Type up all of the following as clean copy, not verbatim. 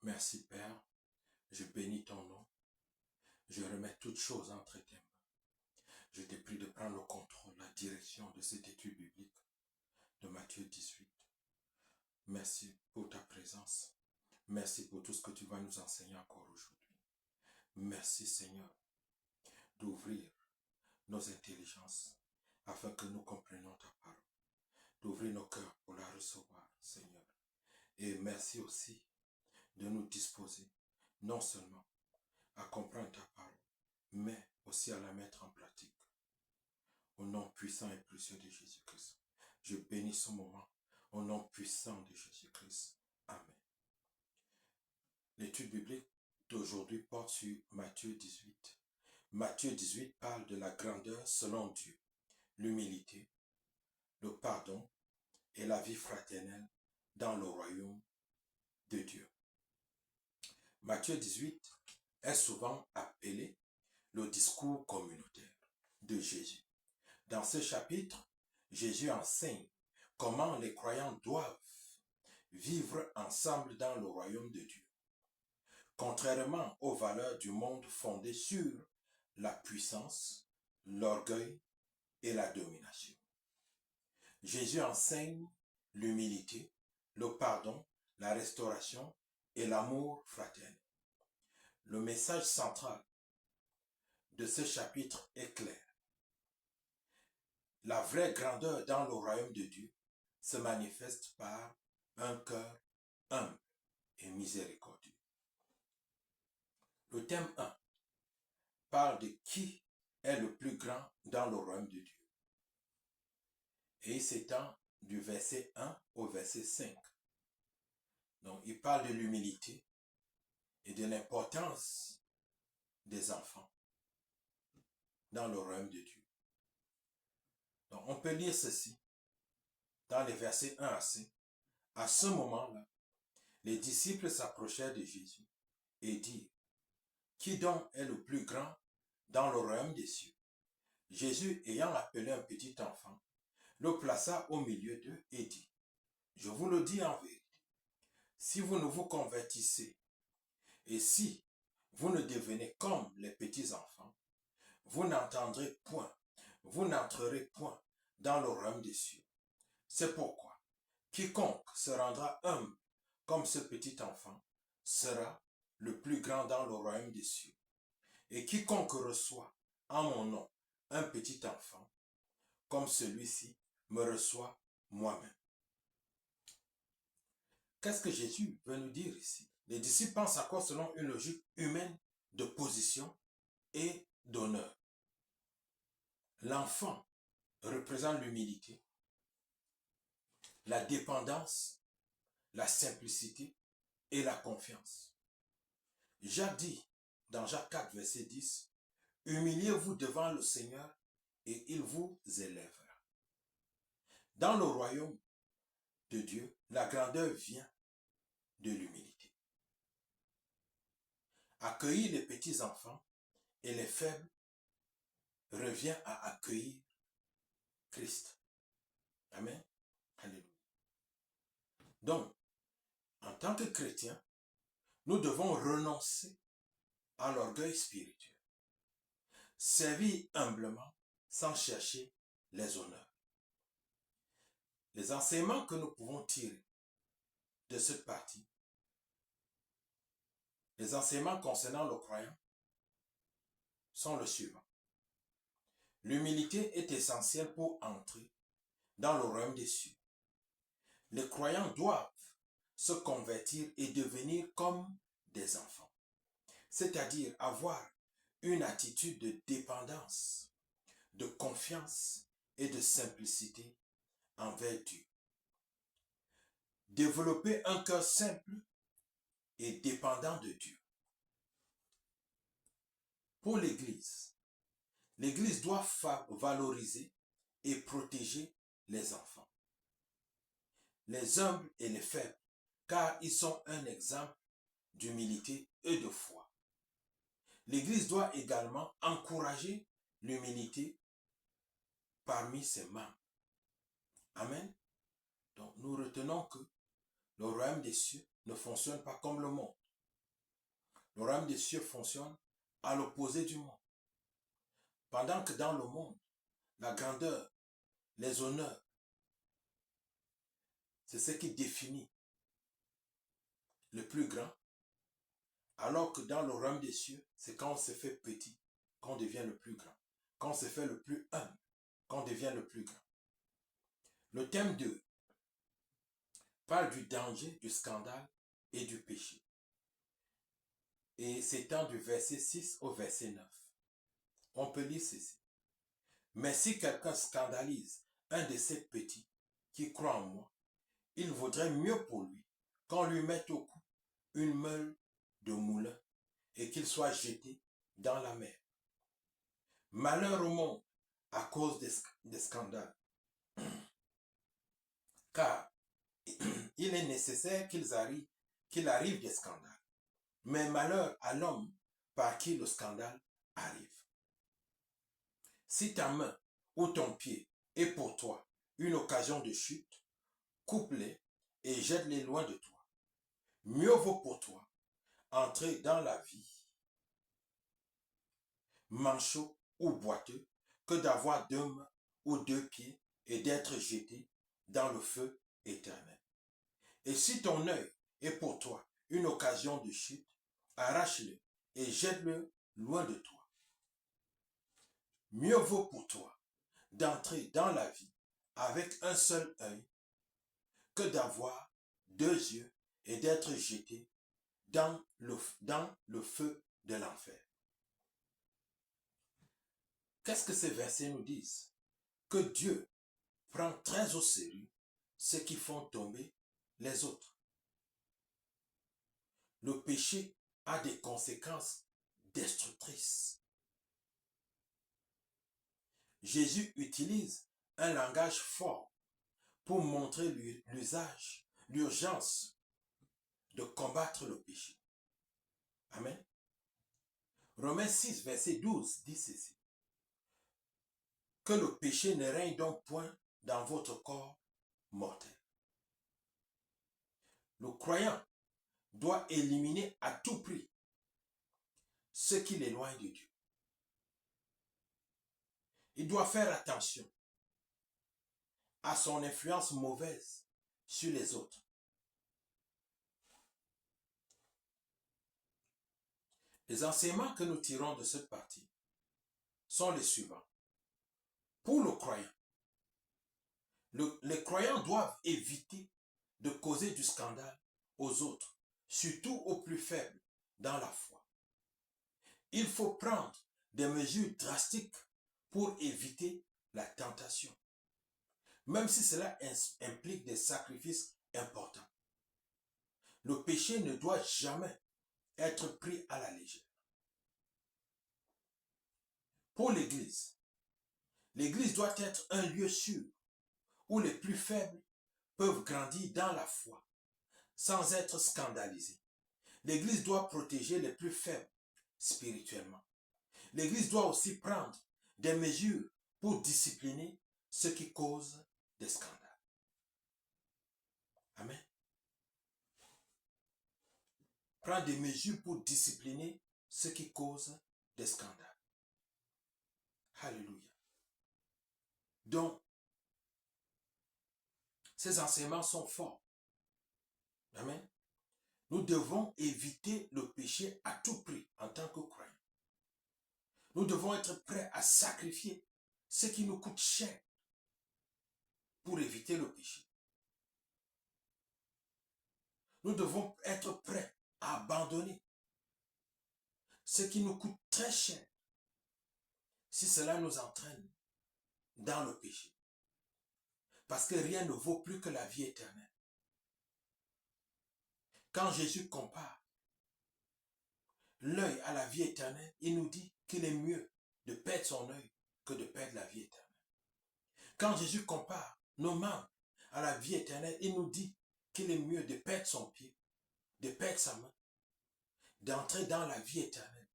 Merci Père, je bénis ton nom, je remets toutes choses entre tes mains. Je te prie de prendre le contrôle, la direction de cette étude biblique de Matthieu 18. Merci pour ta présence. Merci pour tout ce que tu vas nous enseigner encore aujourd'hui. Merci Seigneur d'ouvrir nos intelligences afin que nous comprenions ta parole. D'ouvrir nos cœurs pour la recevoir, Seigneur. Et merci aussi de nous disposer non seulement à comprendre ta parole, mais aussi à la mettre en pratique. Au nom puissant et précieux de Jésus-Christ, je bénis ce moment. Au nom puissant de Jésus-Christ. Amen. L'étude biblique d'aujourd'hui porte sur Matthieu 18. Matthieu 18 parle de la grandeur selon Dieu, l'humilité, le pardon et la vie fraternelle dans le royaume de Dieu. Matthieu 18 est souvent appelé le discours communautaire de Jésus. Dans ce chapitre, Jésus enseigne comment les croyants doivent vivre ensemble dans le royaume de Dieu. Contrairement aux valeurs du monde fondées sur la puissance, l'orgueil et la domination. Jésus enseigne l'humilité, le pardon, la restauration et l'amour fraternel. Le message central de ce chapitre est clair. La vraie grandeur dans le royaume de Dieu se manifeste par un cœur humble et miséricordieux. Le thème 1 parle de qui est le plus grand dans le royaume de Dieu. Et il s'étend du verset 1 au verset 5. Donc, il parle de l'humilité et de l'importance des enfants dans le royaume de Dieu. Donc, on peut lire ceci dans les versets 1 à 5. À ce moment-là, les disciples s'approchèrent de Jésus et dirent, « Qui donc est le plus grand dans le royaume des cieux ?» Jésus, ayant appelé un petit enfant, le plaça au milieu d'eux et dit, « Je vous le dis en vérité, si vous ne vous convertissez et si vous ne devenez comme les petits enfants, vous n'entendrez point, vous n'entrerez point dans le royaume des cieux. C'est pourquoi quiconque se rendra humble comme ce petit enfant sera le plus grand dans le royaume des cieux. Et quiconque reçoit en mon nom un petit enfant, comme celui-ci, me reçoit moi-même. » Qu'est-ce que Jésus veut nous dire ici? Les disciples pensent à quoi selon une logique humaine de position et d'honneur. L'enfant représente l'humilité, la dépendance, la simplicité et la confiance. Jacques dit, dans Jacques 4, verset 10, « Humiliez-vous devant le Seigneur et il vous élèvera. » Dans le royaume de Dieu, la grandeur vient de l'humilité. Accueillir les petits enfants et les faibles revient à accueillir Christ. Amen. Alléluia. Donc, en tant que chrétiens, nous devons renoncer à l'orgueil spirituel. Servir humblement sans chercher les honneurs. Les enseignements que nous pouvons tirer de cette partie, les enseignements concernant le croyant, sont le suivant. L'humilité est essentielle pour entrer dans le royaume des cieux. Les croyants doivent se convertir et devenir comme des enfants, c'est-à-dire avoir une attitude de dépendance, de confiance et de simplicité envers Dieu. Développer un cœur simple et dépendant de Dieu. Pour l'Église doit valoriser et protéger les enfants, les humbles et les faibles, car ils sont un exemple d'humilité et de foi. L'Église doit également encourager l'humilité parmi ses membres. Amen. Donc nous retenons que le royaume des cieux ne fonctionne pas comme le monde. Le royaume des cieux fonctionne à l'opposé du monde. Pendant que dans le monde, la grandeur, les honneurs, c'est ce qui définit le plus grand. Alors que dans le royaume des cieux, c'est quand on se fait petit, qu'on devient le plus grand. Quand on se fait le plus humble, qu'on devient le plus grand. Le thème 2 parle du danger, du scandale et du péché. Et s'étend du verset 6 au verset 9. On peut lire ceci. Mais si quelqu'un scandalise un de ces petits qui croit en moi, il vaudrait mieux pour lui qu'on lui mette au cou une meule de moulin et qu'il soit jeté dans la mer. Malheur au monde à cause des scandales. Car il est nécessaire qu'il arrive des scandales. Mais malheur à l'homme par qui le scandale arrive. Si ta main ou ton pied est pour toi une occasion de chute, coupe-les et jette-les loin de toi. Mieux vaut pour toi entrer dans la vie manchot ou boiteux que d'avoir 2 mains ou 2 pieds et d'être jeté dans le feu éternel. Et si ton œil est pour toi une occasion de chute, arrache-le et jette-le loin de toi. Mieux vaut pour toi d'entrer dans la vie avec un seul œil que d'avoir 2 yeux et d'être jeté dans le feu de l'enfer. Qu'est-ce que ces versets nous disent? Que Dieu prend très au sérieux ceux qui font tomber les autres. Le péché a des conséquences destructrices. Jésus utilise un langage fort pour montrer l'urgence de combattre le péché. Amen. Romains 6, verset 12 dit ceci. Que le péché ne règne donc point dans votre corps mortel. Le croyant doit éliminer à tout prix ce qui l'éloigne de Dieu. Il doit faire attention à son influence mauvaise sur les autres. Les enseignements que nous tirons de cette partie sont les suivants. Pour le croyant, les croyants doivent éviter de causer du scandale aux autres, surtout aux plus faibles dans la foi. Il faut prendre des mesures drastiques pour éviter la tentation, même si cela implique des sacrifices importants. Le péché ne doit jamais être pris à la légère. Pour l'Église, l'Église doit être un lieu sûr où les plus faibles peuvent grandir dans la foi sans être scandalisés. L'Église doit protéger les plus faibles spirituellement. L'Église doit aussi prendre des mesures pour discipliner ceux qui causent des scandales. Amen. Prendre des mesures pour discipliner ceux qui causent des scandales. Alléluia. Donc, ces enseignements sont forts. Amen. Nous devons éviter le péché à tout prix en tant que croyants. Nous devons être prêts à sacrifier ce qui nous coûte cher pour éviter le péché. Nous devons être prêts à abandonner ce qui nous coûte très cher si cela nous entraîne dans le péché. Parce que rien ne vaut plus que la vie éternelle. Quand Jésus compare l'œil à la vie éternelle, il nous dit qu'il est mieux de perdre son œil que de perdre la vie éternelle. Quand Jésus compare nos mains à la vie éternelle, il nous dit qu'il est mieux de perdre son pied, de perdre sa main, d'entrer dans la vie éternelle,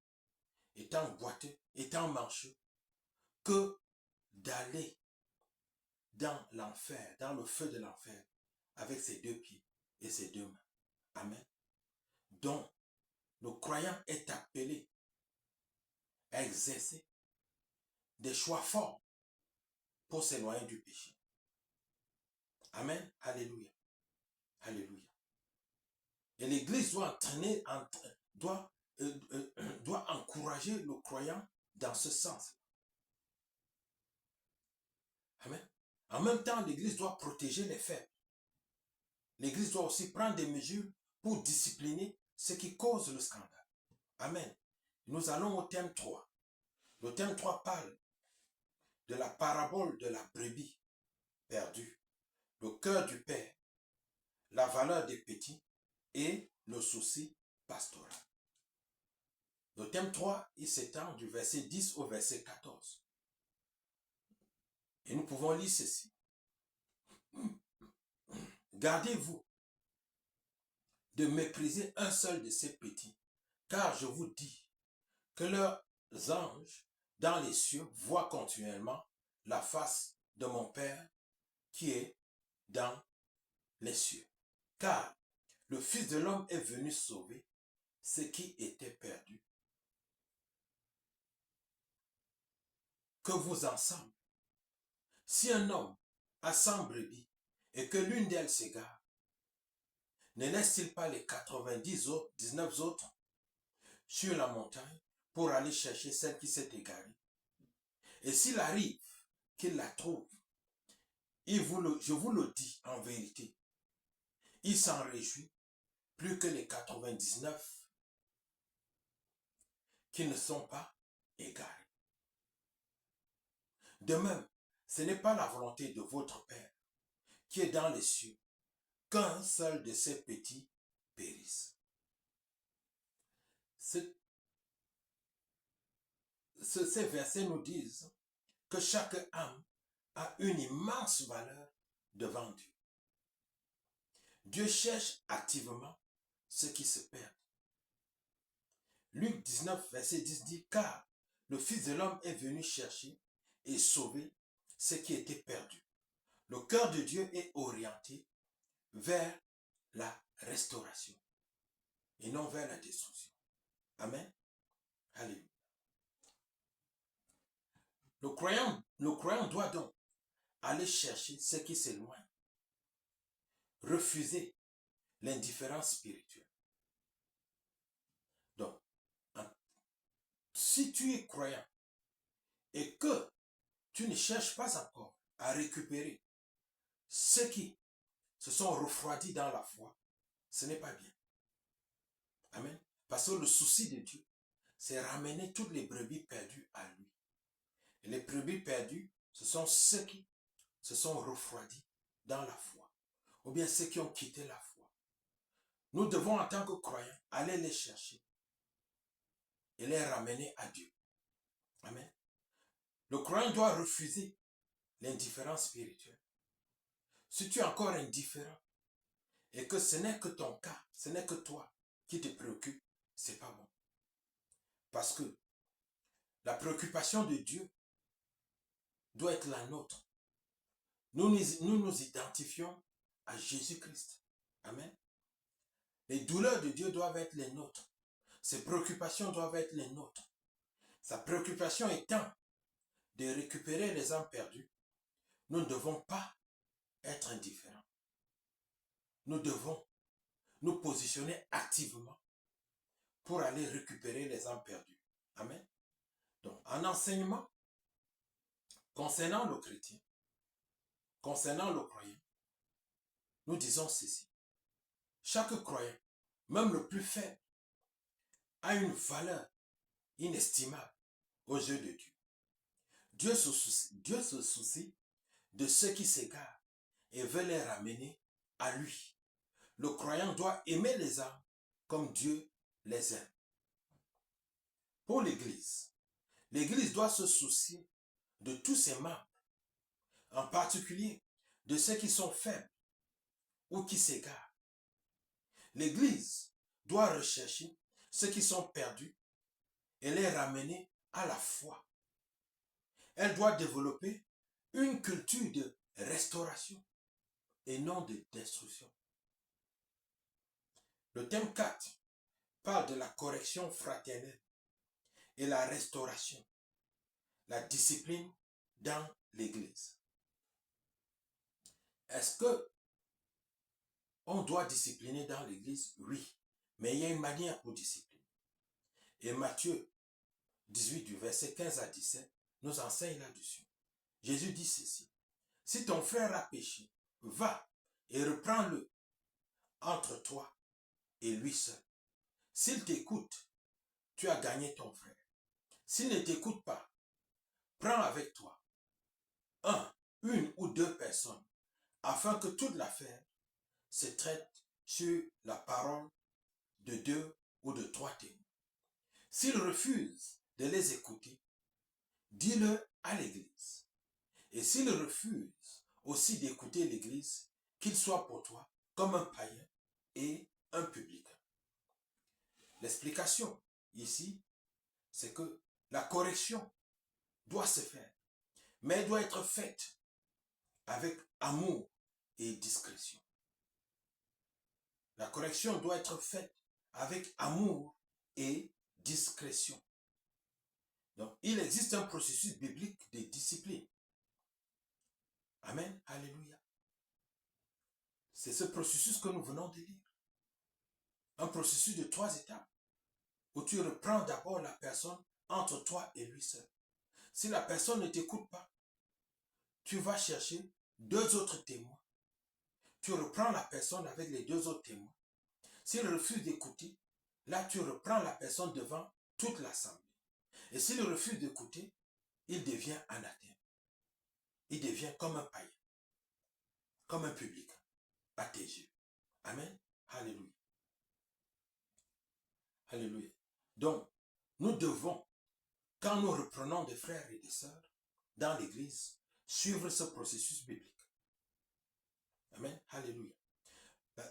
étant boiteux, étant mancheux, que d'aller dans l'enfer, dans le feu de l'enfer, avec ses 2 pieds et ses 2 mains. Amen. Donc, le croyant est appelé à exercer des choix forts pour s'éloigner du péché. Amen. Alléluia. Alléluia. Et l'Église doit entraîner, doit encourager le croyant dans ce sens. Amen. En même temps, l'Église doit protéger les faibles. L'Église doit aussi prendre des mesures pour discipliner ce qui cause le scandale. Amen. Nous allons au thème 3. Le thème 3 parle de la parabole de la brebis perdue, le cœur du Père, la valeur des petits et le souci pastoral. Le thème 3, il s'étend du verset 10 au verset 14. Et nous pouvons lire ceci. Gardez-vous de mépriser un seul de ces petits, car je vous dis que leurs anges dans les cieux voient continuellement la face de mon Père qui est dans les cieux. Car le Fils de l'homme est venu sauver ce qui était perdu. Que vous ensemble, si un homme a 100 brebis et que l'une d'elles s'égare, ne laisse-t-il pas les 19 autres sur la montagne pour aller chercher celle qui s'est égarée? Et s'il arrive qu'il la trouve, je vous le dis en vérité, il s'en réjouit plus que les 99 qui ne sont pas égarés. De même, ce n'est pas la volonté de votre Père qui est dans les cieux qu'un seul de ces petits périsse. Ces versets nous disent que chaque âme a une immense valeur devant Dieu. Dieu cherche activement ceux qui se perdent. Luc 19, verset 10 dit, car le Fils de l'homme est venu chercher et sauver ce qui était perdu. Le cœur de Dieu est orienté vers la restauration et non vers la destruction. Amen. Alléluia. Le croyant doit donc aller chercher ce qui s'éloigne, refuser l'indifférence spirituelle. Donc, si tu es croyant et que tu ne cherches pas encore à récupérer ceux qui se sont refroidis dans la foi, ce n'est pas bien. Amen. Parce que le souci de Dieu, c'est ramener toutes les brebis perdues à lui. Et les brebis perdues, ce sont ceux qui se sont refroidis dans la foi, ou bien ceux qui ont quitté la foi. Nous devons, en tant que croyants, aller les chercher et les ramener à Dieu. Amen. Le croyant doit refuser l'indifférence spirituelle. Si tu es encore indifférent et que ce n'est que ton cas, ce n'est que toi qui te préoccupe, c'est pas bon. Parce que la préoccupation de Dieu doit être la nôtre. Nous nous identifions à Jésus-Christ. Amen. Les douleurs de Dieu doivent être les nôtres. Ses préoccupations doivent être les nôtres. Sa préoccupation étant de récupérer les âmes perdues, nous ne devons pas être indifférents. Nous devons nous positionner activement pour aller récupérer les âmes perdues. Amen. Donc, en enseignement, concernant le chrétien, concernant le croyant, nous disons ceci. Chaque croyant, même le plus faible, a une valeur inestimable aux yeux de Dieu. Dieu se soucie de ceux qui s'égarent et veut les ramener à lui. Le croyant doit aimer les âmes comme Dieu les aime. Pour l'Église, l'Église doit se soucier de tous ses membres, en particulier de ceux qui sont faibles ou qui s'égarent. L'Église doit rechercher ceux qui sont perdus et les ramener à la foi. Elle doit développer une culture de restauration et non de destruction. Le thème 4 parle de la correction fraternelle et la restauration, la discipline dans l'Église. Est-ce que on doit discipliner dans l'Église? Oui, mais il y a une manière pour discipliner. Et Matthieu 18 du verset 15 à 17 nous enseigne là-dessus. Jésus dit ceci: si ton frère a péché, va et reprends-le entre toi et lui seul. S'il t'écoute, tu as gagné ton frère. S'il ne t'écoute pas, prends avec toi une ou deux personnes, afin que toute l'affaire se traite sur la parole de 2 ou de 3 témoins. S'il refuse de les écouter, dis-le à l'Église. Et s'il refuse aussi d'écouter l'Église, qu'il soit pour toi comme un païen et un publicain. L'explication ici, c'est que la correction doit se faire, mais elle doit être faite avec amour et discrétion. La correction doit être faite avec amour et discrétion. Donc, il existe un processus biblique de discipline. Amen, alléluia. C'est ce processus que nous venons de lire. Un processus de 3 étapes, où tu reprends d'abord la personne entre toi et lui seul. Si la personne ne t'écoute pas, tu vas chercher 2 autres témoins. Tu reprends la personne avec les 2 autres témoins. S'il refuse d'écouter, là tu reprends la personne devant toute l'assemblée. Et s'il refuse d'écouter, il devient anathème. Il devient comme un païen, comme un publicain, à tes yeux. Amen. Alléluia. Alléluia. Donc, nous devons, quand nous reprenons des frères et des sœurs dans l'Église, suivre ce processus biblique. Amen. Alléluia.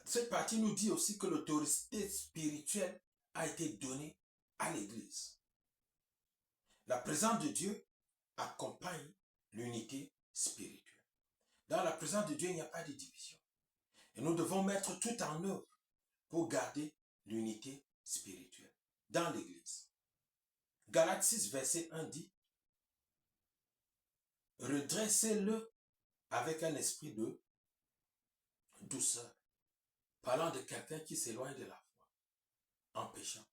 Cette partie nous dit aussi que l'autorité spirituelle a été donnée à l'Église. La présence de Dieu accompagne l'unité spirituelle. Dans la présence de Dieu, il n'y a pas de division. Et nous devons mettre tout en œuvre pour garder l'unité spirituelle dans l'Église. Galates 6, verset 1 dit: redressez-le avec un esprit de douceur. Parlant de quelqu'un qui s'éloigne de la foi en péchant.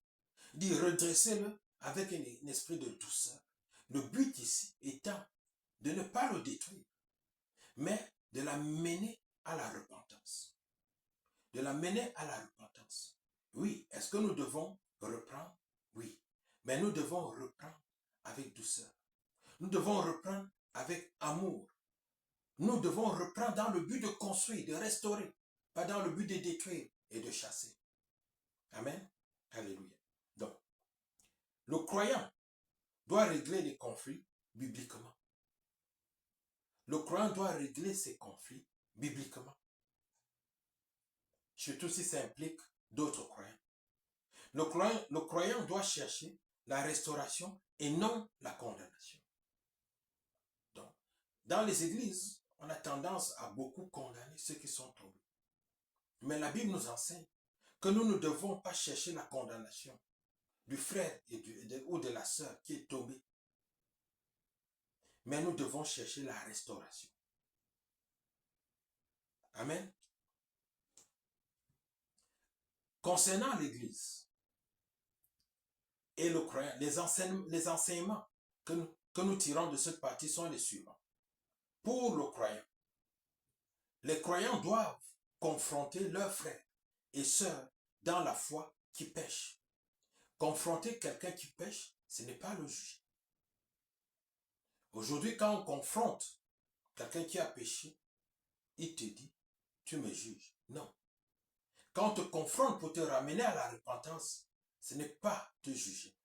Il dit: redressez-le avec un esprit de douceur. Le but ici étant de ne pas le détruire, mais de l'amener à la repentance. De l'amener à la repentance. Oui, est-ce que nous devons reprendre? Oui, mais nous devons reprendre avec douceur. Nous devons reprendre avec amour. Nous devons reprendre dans le but de construire, de restaurer, pas dans le but de détruire et de chasser. Amen. Alléluia. Donc, le croyant doit régler les conflits bibliquement. Le croyant doit régler ses conflits bibliquement. Surtout si ça implique d'autres croyants. Le croyant doit chercher la restauration et non la condamnation. Donc, dans les églises, on a tendance à beaucoup condamner ceux qui sont tombés. Mais la Bible nous enseigne que nous ne devons pas chercher la condamnation du frère ou de la sœur qui est tombé. Mais nous devons chercher la restauration. Amen. Concernant l'Église et le croyant, les enseignements que nous tirons de cette partie sont les suivants. Pour le croyant, les croyants doivent confronter leurs frères et sœurs dans la foi qui pêchent. Confronter quelqu'un qui pêche, ce n'est pas le juger. Aujourd'hui, quand on confronte quelqu'un qui a péché, il te dit: tu me juges. Non. Quand on te confronte pour te ramener à la repentance, ce n'est pas te juger.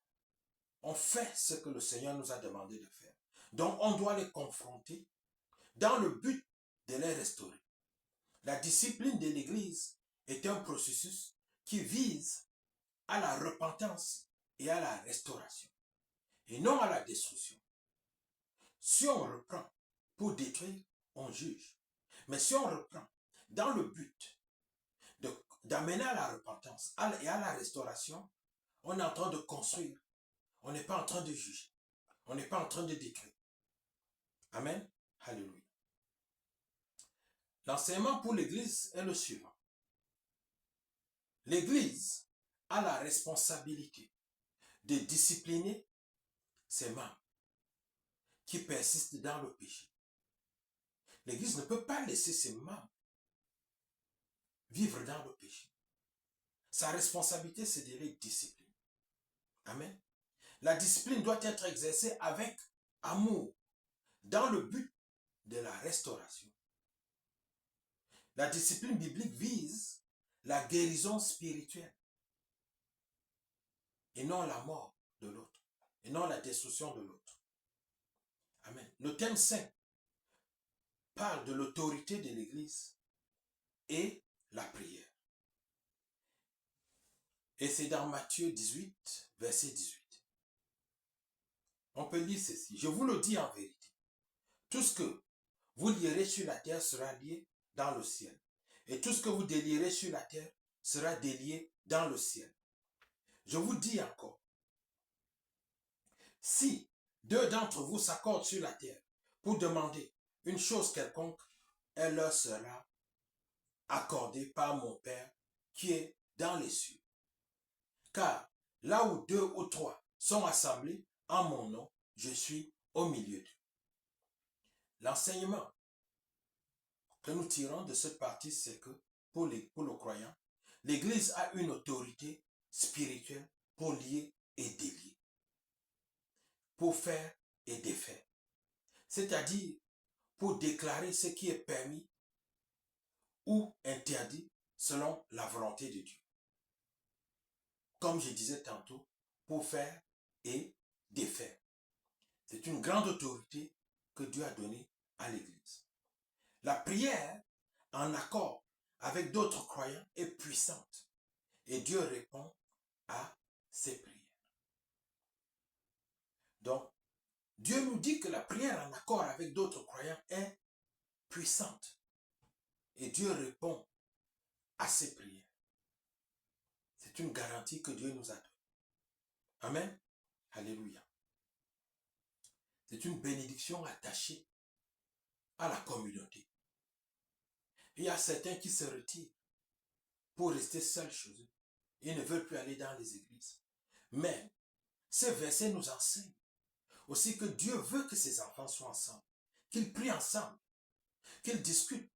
On fait ce que le Seigneur nous a demandé de faire. Donc, on doit les confronter dans le but de les restaurer. La discipline de l'Église est un processus qui vise à la repentance et à la restauration, et non à la destruction. Si on reprend pour détruire, on juge. Mais si on reprend dans le but d'amener à la repentance et à la restauration, On est en train de construire. On n'est pas en train de juger. On n'est pas en train de détruire. Amen. Alléluia. L'enseignement pour l'Église est le suivant. L'Église a la responsabilité de discipliner ses membres qui persistent dans le péché. L'Église ne peut pas laisser ses membres vivre dans le péché. Sa responsabilité, c'est de les discipliner. Amen. La discipline doit être exercée avec amour, dans le but de la restauration. La discipline biblique vise la guérison spirituelle et non la mort de l'autre, et non la destruction de l'autre. Amen. Le thème 5 parle de l'autorité de l'Église et la prière. Et c'est dans Matthieu 18, verset 18. On peut lire ceci. Je vous le dis en vérité. Tout ce que vous lierez sur la terre sera lié dans le ciel. Et tout ce que vous délierez sur la terre sera délié dans le ciel. Je vous dis encore, si deux d'entre vous s'accordent sur la terre pour demander une chose quelconque, elle leur sera accordée par mon Père qui est dans les cieux. Car là où deux ou trois sont assemblés en mon nom, je suis au milieu d'eux. L'enseignement que nous tirons de cette partie, c'est que pour le croyant, l'Église a une autorité spirituelle pour lier et délier, pour faire et défaire. C'est-à-dire pour déclarer ce qui est permis ou interdit selon la volonté de Dieu. Comme je disais tantôt, pour faire et défaire. C'est une grande autorité que Dieu a donnée à l'Église. La prière, en accord avec d'autres croyants, est puissante. Et Dieu répond à ses prières. Donc, Dieu nous dit que la prière en accord avec d'autres croyants est puissante. Et Dieu répond à ses prières. C'est une garantie que Dieu nous a donnée. Amen. Alléluia. C'est une bénédiction attachée à la communauté. Il y a certains qui se retirent pour rester seuls chez eux. Ils ne veulent plus aller dans les églises. Mais ce verset nous enseigne aussi que Dieu veut que ses enfants soient ensemble, qu'ils prient ensemble, qu'ils discutent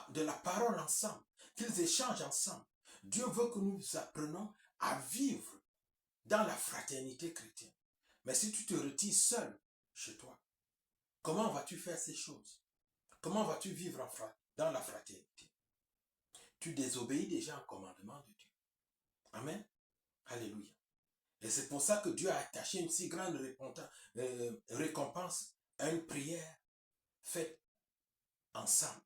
de la parole ensemble, qu'ils échangent ensemble. Dieu veut que nous apprenons à vivre dans la fraternité chrétienne. Mais si tu te retires seul chez toi, comment vas-tu faire ces choses? Comment vas-tu vivre dans la fraternité? Tu désobéis déjà au commandement de Dieu. Amen. Alléluia. Et c'est pour ça que Dieu a attaché une si grande récompense à une prière faite ensemble.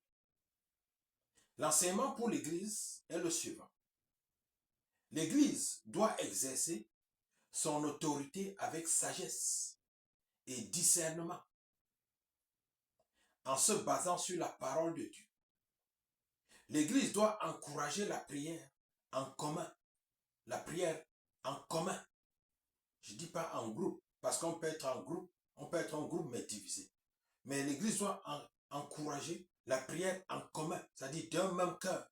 L'enseignement pour l'Église est le suivant. L'Église doit exercer son autorité avec sagesse et discernement en se basant sur la parole de Dieu. L'Église doit encourager la prière en commun. La prière en commun. Je ne dis pas en groupe, parce qu'on peut être en groupe, mais divisé. Mais l'Église doit encourager la prière en commun, c'est-à-dire d'un même cœur.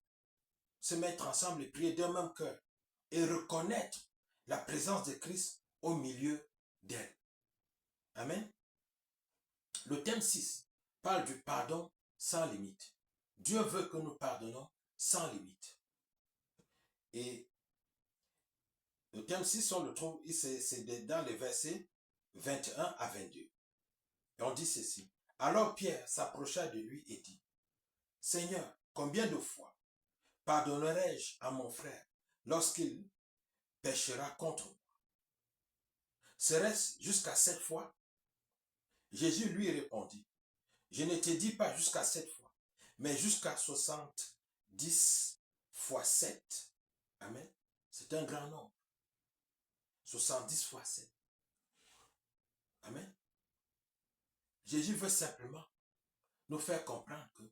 Se mettre ensemble et prier d'un même cœur. Et reconnaître la présence de Christ au milieu d'elle. Amen. Le thème 6 parle du pardon sans limite. Dieu veut que nous pardonnons sans limite. Et le thème 6, on le trouve, c'est dans les versets 21 à 22. Et on dit ceci. Alors Pierre s'approcha de lui et dit, Seigneur, combien de fois pardonnerai-je à mon frère lorsqu'il péchera contre moi? Serait-ce jusqu'à 7 fois? Jésus lui répondit, je ne te dis pas jusqu'à 7 fois, mais jusqu'à 70 fois 7. Amen. C'est un grand nombre. 70 fois 7. Amen. Jésus veut simplement nous faire comprendre que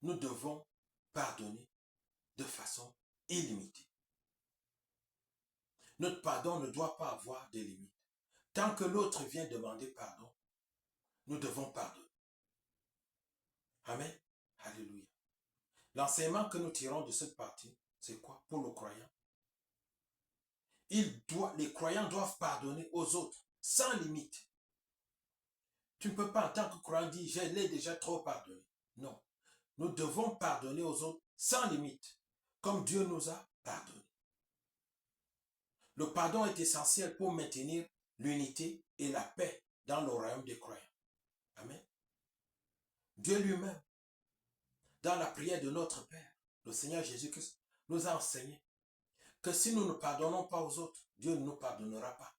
nous devons pardonner de façon illimitée. Notre pardon ne doit pas avoir de limites. Tant que l'autre vient demander pardon, nous devons pardonner. Amen. Alléluia. L'enseignement que nous tirons de cette partie, c'est quoi pour le croyant? Les croyants doivent pardonner aux autres sans limite. Tu ne peux pas en tant que croyant dire, je l'ai déjà trop pardonné. Non. Nous devons pardonner aux autres sans limite, comme Dieu nous a pardonné. Le pardon est essentiel pour maintenir l'unité et la paix dans le royaume des croyants. Amen. Dieu lui-même, dans la prière de notre Père, le Seigneur Jésus-Christ nous a enseigné que si nous ne pardonnons pas aux autres, Dieu ne nous pardonnera pas.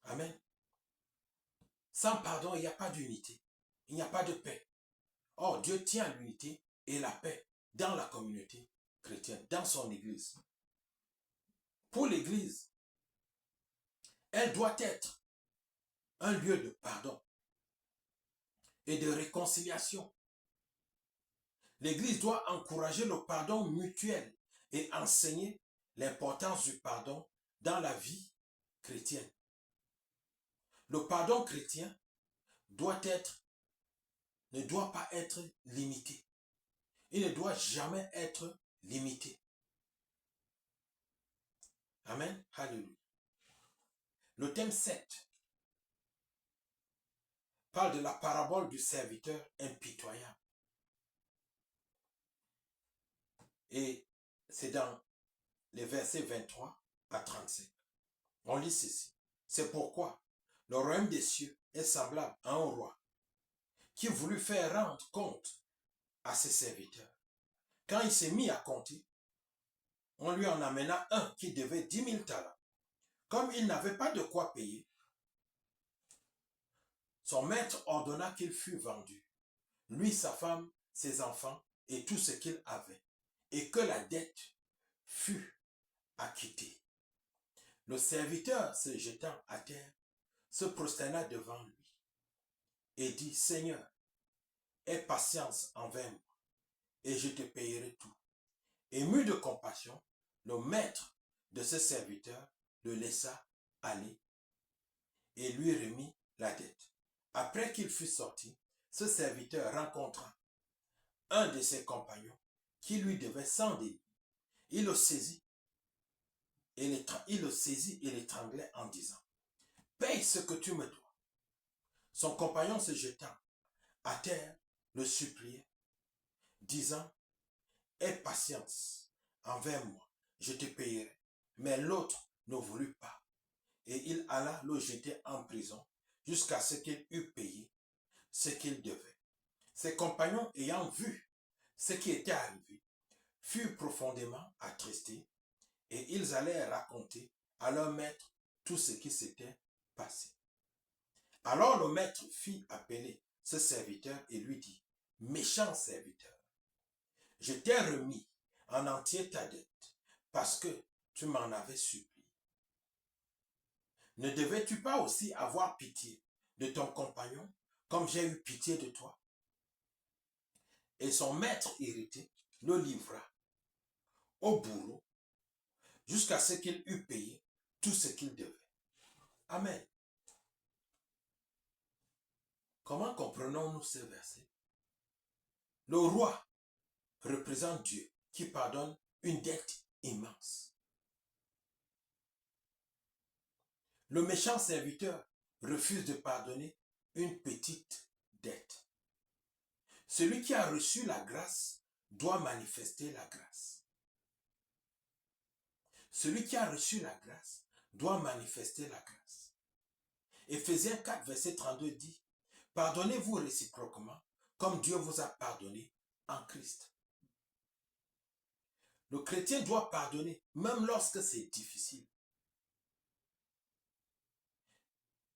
Amen. Sans pardon, il n'y a pas d'unité. Il n'y a pas de paix. Or, Dieu tient l'unité et la paix dans la communauté chrétienne, dans son Église. Pour l'Église, elle doit être un lieu de pardon et de réconciliation. L'Église doit encourager le pardon mutuel et enseigner l'importance du pardon dans la vie chrétienne. Le pardon chrétien ne doit pas être limité. Il ne doit jamais être limité. Amen. Alléluia. Le thème 7 parle de la parabole du serviteur impitoyable. Et c'est dans les versets 23 à 35. On lit ceci. C'est pourquoi le royaume des cieux est semblable à un roi qui voulut faire rendre compte à ses serviteurs. Quand il s'est mis à compter, on lui en amena un qui devait 10 000 talents. Comme il n'avait pas de quoi payer, son maître ordonna qu'il fût vendu, lui, sa femme, ses enfants et tout ce qu'il avait, et que la dette fût acquittée. Le serviteur, se jetant à terre, se prosterna devant lui et dit, Seigneur, aie patience envers moi, et je te payerai tout. Ému de compassion, le maître de ce serviteur le laissa aller et lui remit la dette. Après qu'il fut sorti, ce serviteur rencontra un de ses compagnons qui lui devait 100 deniers. Il le saisit et l'étranglait en disant, paye ce que tu me dois. Son compagnon se jetant à terre le suppliait, disant, aie patience envers moi, je te payerai. Mais l'autre ne voulut pas, et il alla le jeter en prison jusqu'à ce qu'il eût payé ce qu'il devait. Ses compagnons, ayant vu ce qui était arrivé, furent profondément attristés, et ils allèrent raconter à leur maître tout ce qui s'était passé. Alors le maître fit appeler ce serviteur et lui dit, méchant serviteur, je t'ai remis en entier ta dette parce que tu m'en avais supplié. Ne devais-tu pas aussi avoir pitié de ton compagnon comme j'ai eu pitié de toi? Et son maître irrité le livra au bourreau jusqu'à ce qu'il eût payé tout ce qu'il devait. Amen. Comment comprenons-nous ces versets? Le roi représente Dieu qui pardonne une dette immense. Le méchant serviteur refuse de pardonner une petite dette. Celui qui a reçu la grâce doit manifester la grâce. Celui qui a reçu la grâce doit manifester la grâce. Éphésiens 4, verset 32 dit, pardonnez-vous réciproquement comme Dieu vous a pardonné en Christ. Le chrétien doit pardonner même lorsque c'est difficile.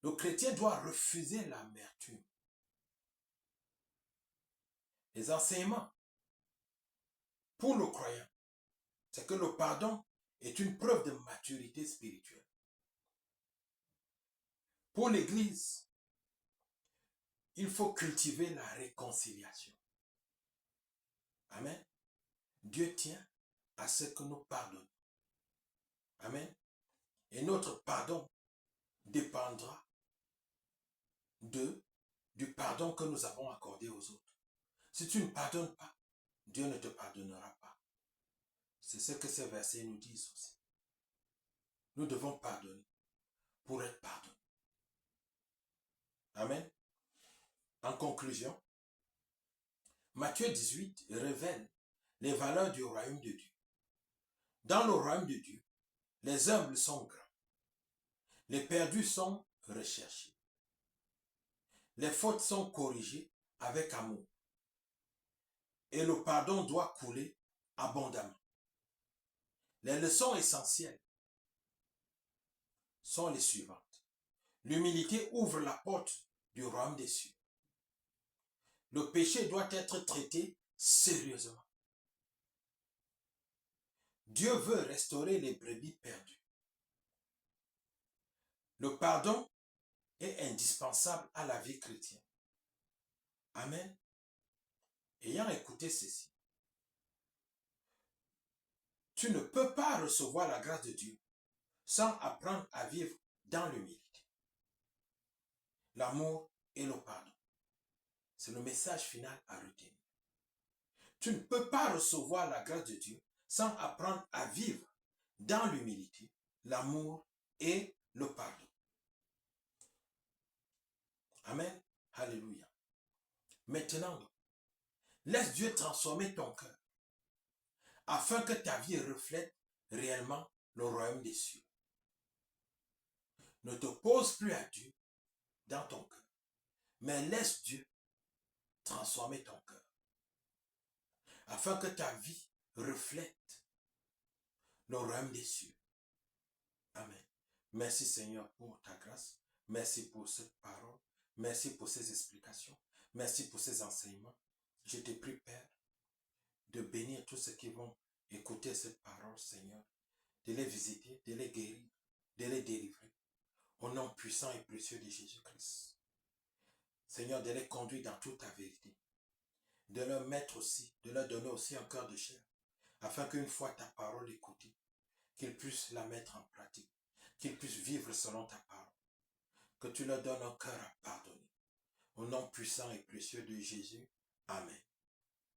Le chrétien doit refuser l'amertume. Les enseignements pour le croyant, c'est que le pardon est une preuve de maturité spirituelle. Pour l'Église, il faut cultiver la réconciliation. Amen. Dieu tient à ce que nous pardonnons. Amen. Et notre pardon dépendra du pardon que nous avons accordé aux autres. Si tu ne pardonnes pas, Dieu ne te pardonnera pas. C'est ce que ces versets nous disent aussi. Nous devons pardonner pour être pardonnés. Amen. En conclusion, Matthieu 18 révèle les valeurs du royaume de Dieu. Dans le royaume de Dieu, les humbles sont grands. Les perdus sont recherchés. Les fautes sont corrigées avec amour. Et le pardon doit couler abondamment. Les leçons essentielles sont les suivantes. L'humilité ouvre la porte du royaume des cieux. Le péché doit être traité sérieusement. Dieu veut restaurer les brebis perdues. Le pardon est indispensable à la vie chrétienne. Amen. Ayant écouté ceci, tu ne peux pas recevoir la grâce de Dieu sans apprendre à vivre dans l'humilité, l'amour et le pardon. C'est le message final à retenir. Tu ne peux pas recevoir la grâce de Dieu sans apprendre à vivre dans l'humilité, l'amour et le pardon. Amen. Alléluia. Maintenant, laisse Dieu transformer ton cœur afin que ta vie reflète réellement le royaume des cieux. Ne t'oppose plus à Dieu dans ton cœur, mais laisse Dieu transformer ton cœur afin que ta vie reflète le royaume des cieux. Amen. Merci Seigneur pour ta grâce. Merci pour cette parole. Merci pour ces explications. Merci pour ces enseignements. Je te prie, Père, de bénir tous ceux qui vont écouter cette parole, Seigneur, de les visiter, de les guérir, de les délivrer. Au nom puissant et précieux de Jésus-Christ. Seigneur, de les conduire dans toute ta vérité. De leur mettre aussi, de leur donner aussi un cœur de chair, afin qu'une fois ta parole écoutée, qu'ils puissent la mettre en pratique, qu'ils puissent vivre selon ta parole. Que tu leur donnes un cœur à pardonner. Au nom puissant et précieux de Jésus. Amen.